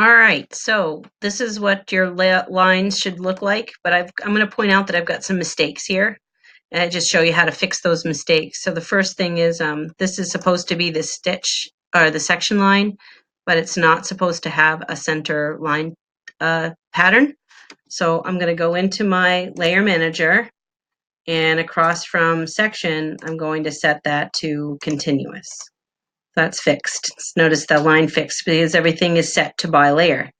All right, so this is what your lines should look like, but I'm going to point out that I've got some mistakes here, and I just show you how to fix those mistakes. So the first thing is this is supposed to be the stitch or the section line, but it's not supposed to have a center line pattern. So I'm going to go into my layer manager, and across from section, I'm going to set that to continuous. That's fixed. Notice the line fixed because everything is set to by layer.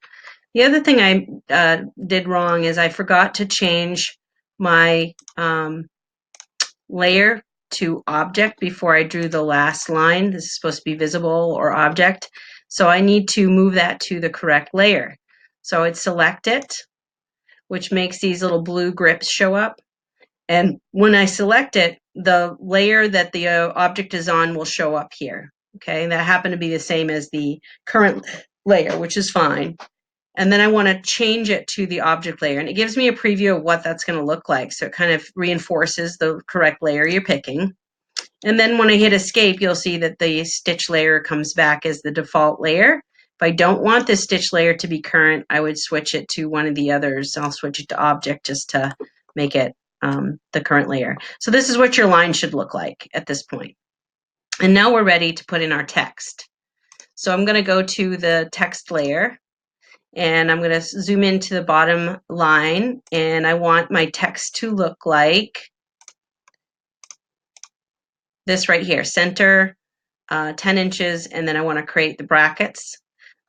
The other thing I did wrong is I forgot to change my layer to object before I drew the last line. This is supposed to be visible or object. So I need to move that to the correct layer. So I'd select it, which makes these little blue grips show up. And when I select it, the layer that the object is on will show up here. Okay, and that happened to be the same as the current layer, which is fine. And then I want to change it to the object layer. And it gives me a preview of what that's going to look like. So it kind of reinforces the correct layer you're picking. And then when I hit escape, you'll see that the stitch layer comes back as the default layer. If I don't want this stitch layer to be current, I would switch it to one of the others. I'll switch it to object just to make it the current layer. So this is what your line should look like at this point. And now we're ready to put in our text. So I'm going to go to the text layer, and I'm going to zoom into the bottom line, and I want my text to look like this right here, center 10 inches, and then I want to create the brackets.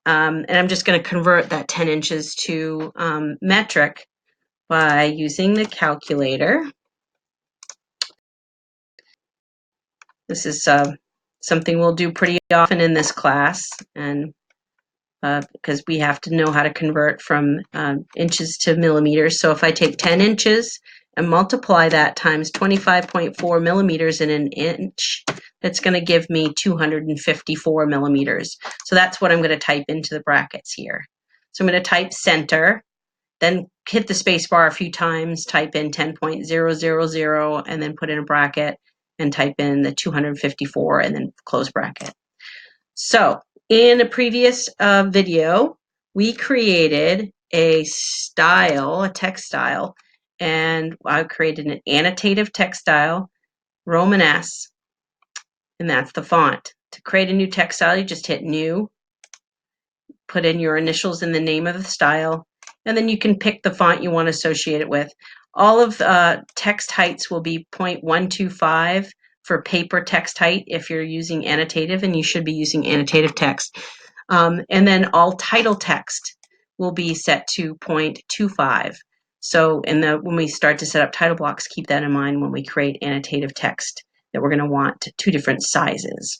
And I'm just going to convert that 10 inches to metric by using the calculator. This is something we'll do pretty often in this class, and because we have to know how to convert from inches to millimeters. So if I take 10 inches and multiply that times 25.4 millimeters in an inch, that's going to give me 254 millimeters. So that's what I'm going to type into the brackets here. So I'm going to type center, then hit the space bar a few times, type in 10.000, and then put in a bracket and type in the 254 and then close bracket. So in a previous video, we created a style, a text style, and I created an annotative text style, Roman S, and that's the font. To create a new text style, you just hit new, put in your initials and the name of the style, and then you can pick the font you want to associate it with. All of text heights will be 0.125 for paper text height if you're using annotative, and you should be using annotative text. And then all title text will be set to 0.25. So when we start to set up title blocks, keep that in mind when we create annotative text, that we're going to want two different sizes.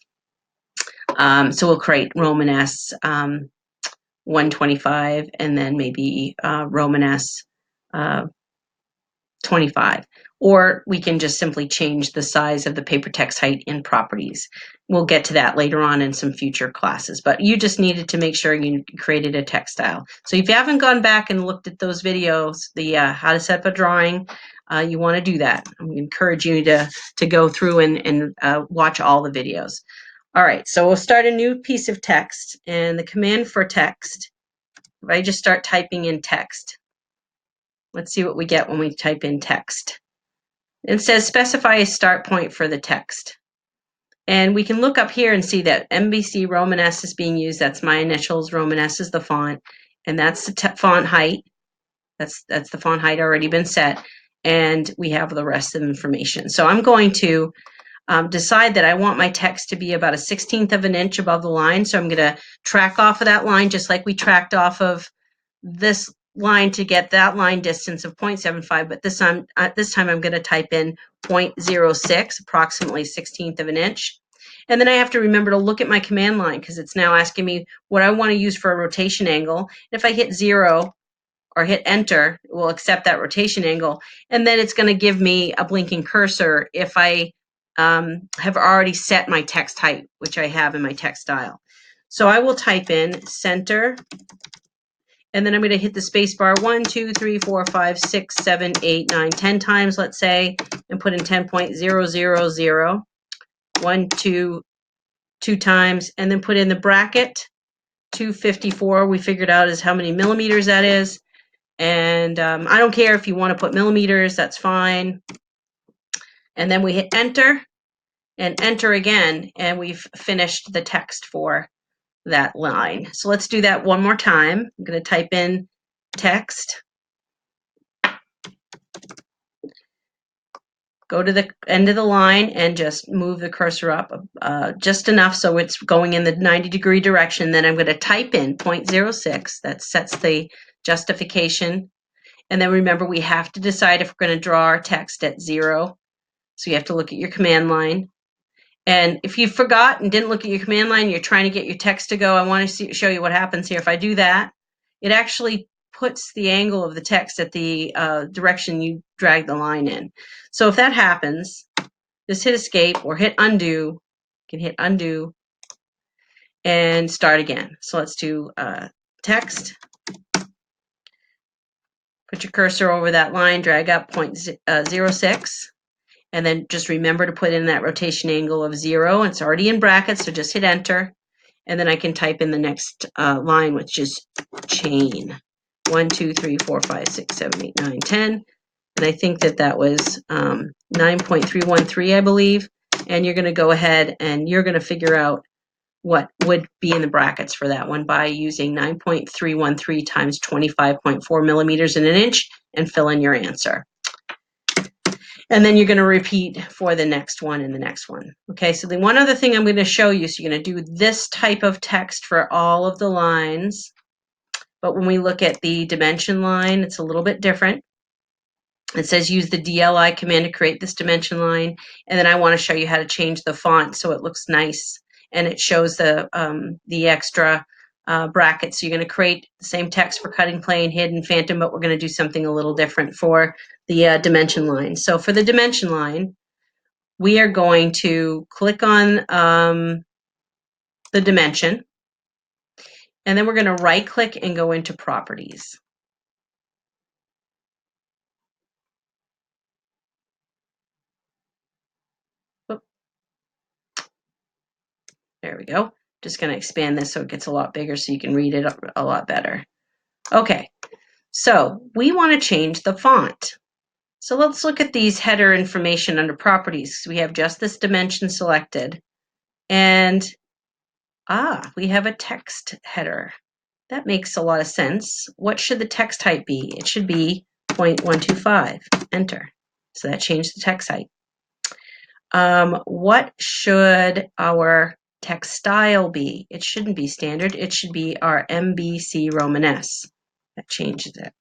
So we'll create Roman S 125, and then maybe Roman S 25. Or we can just simply change the size of the paper text height in properties. We'll get to that later on in some future classes, but you just needed to make sure you created a text style. So if you haven't gone back and looked at those videos, the how to set up a drawing, you want to do that. I encourage you to go through and watch all the videos. All right, so we'll start a new piece of text, and the command for text, if I just start typing in text, let's see what we get when we type in text. It says specify a start point for the text. And we can look up here and see that MBC Roman S is being used. That's my initials. Roman S is the font. And that's the font height. That's the font height already been set. And we have the rest of the information. So I'm going to decide that I want my text to be about 1/16 of an inch above the line. So I'm going to track off of that line just like we tracked off of this line to get that line distance of 0.75, but this time I'm going to type in 0.06, approximately 1/16 of an inch. And then I have to remember to look at my command line because it's now asking me what I want to use for a rotation angle. If I hit 0 or hit enter, it will accept that rotation angle. And then it's going to give me a blinking cursor if I have already set my text height, which I have in my text style. So I will type in center, and then I'm going to hit the space bar 1, 2, 3, 4, 5, 6, 7, 8, 9, 10 times, let's say, and put in 10.000, 1, 2, 2 times, and then put in the bracket 254 we figured out is how many millimeters that is. And I don't care if you want to put millimeters, that's fine. And then we hit enter and enter again, and we've finished the text for that line. So let's do that one more time. I'm going to type in text, go to the end of the line and just move the cursor up just enough so it's going in the 90-degree direction. Then I'm going to type in 0.06. That sets the justification. And then remember, we have to decide if we're going to draw our text at 0. So you have to look at your command line. And if you forgot and didn't look at your command line, you're trying to get your text to go, I want to show you what happens here. If I do that, it actually puts the angle of the text at the direction you drag the line in. So if that happens, just hit escape or hit undo. You can hit undo and start again. So let's do text. Put your cursor over that line, drag up 0.06. And then just remember to put in that rotation angle of 0. It's already in brackets, so just hit enter. And then I can type in the next line, which is chain. 1, 2, 3, 4, 5, 6, 7, 8, 9, 10. And I think that was 9.313, I believe. And you're going to go ahead and you're going to figure out what would be in the brackets for that one by using 9.313 times 25.4 millimeters in an inch and fill in your answer. And then you're going to repeat for the next one and the next one. Okay, so the one other thing I'm going to show you, so you're going to do this type of text for all of the lines. But when we look at the dimension line, it's a little bit different. It says use the DLI command to create this dimension line. And then I want to show you how to change the font so it looks nice. And it shows the extra brackets. So you're going to create the same text for cutting plane, hidden, phantom, but we're going to do something a little different for the dimension line. So for the dimension line, we are going to click on the dimension. And then we're going to right click and go into properties. There we go. Just going to expand this so it gets a lot bigger so you can read it a lot better. Okay, so we want to change the font. So let's look at these header information under properties. We have just this dimension selected. And we have a text header. That makes a lot of sense. What should the text height be? It should be 0.125. Enter. So that changed the text height. What should our text style be? It shouldn't be standard. It should be our MBC Romanesque. That changes it.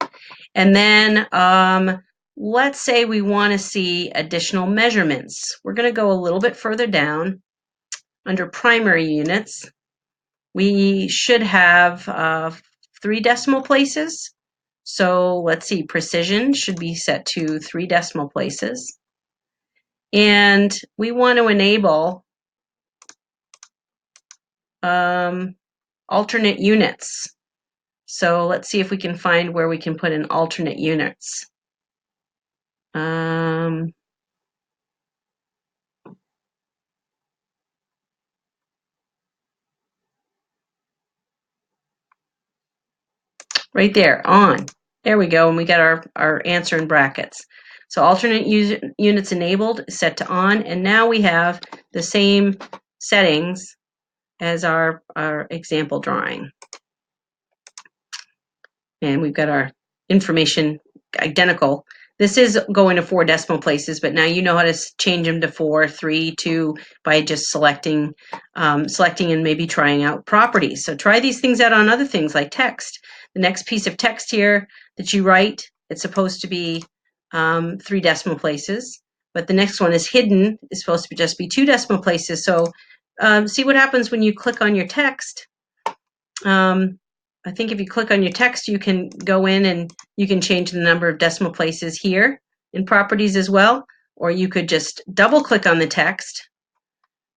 And then let's say we want to see additional measurements. We're going to go a little bit further down under primary units. We should have 3 decimal places. So let's see, precision should be set to 3 decimal places. And we want to enable alternate units. So let's see if we can find where we can put in alternate units. Right there, on. There we go, and we got our answer in brackets. So alternate units enabled, set to on, and now we have the same settings as our example drawing. And we've got our information identical. This is going to 4 decimal places, but now you know how to change them to 4, 3, 2 by just selecting and maybe trying out properties. So try these things out on other things like text. The next piece of text here that you write, it's supposed to be 3 decimal places, but the next one is hidden, is supposed to just be 2 decimal places. So see what happens when you click on your text. I think if you click on your text, you can go in and you can change the number of decimal places here in properties as well, or you could just double click on the text.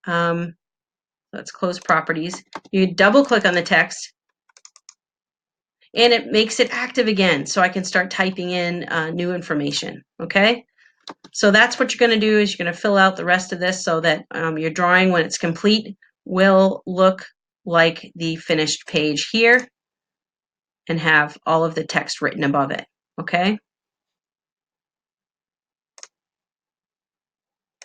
Let's close properties. You double click on the text and it makes it active again. So I can start typing in new information, okay? So that's what you're gonna do is you're gonna fill out the rest of this so that your drawing when it's complete will look like the finished page here and have all of the text written above it. Okay?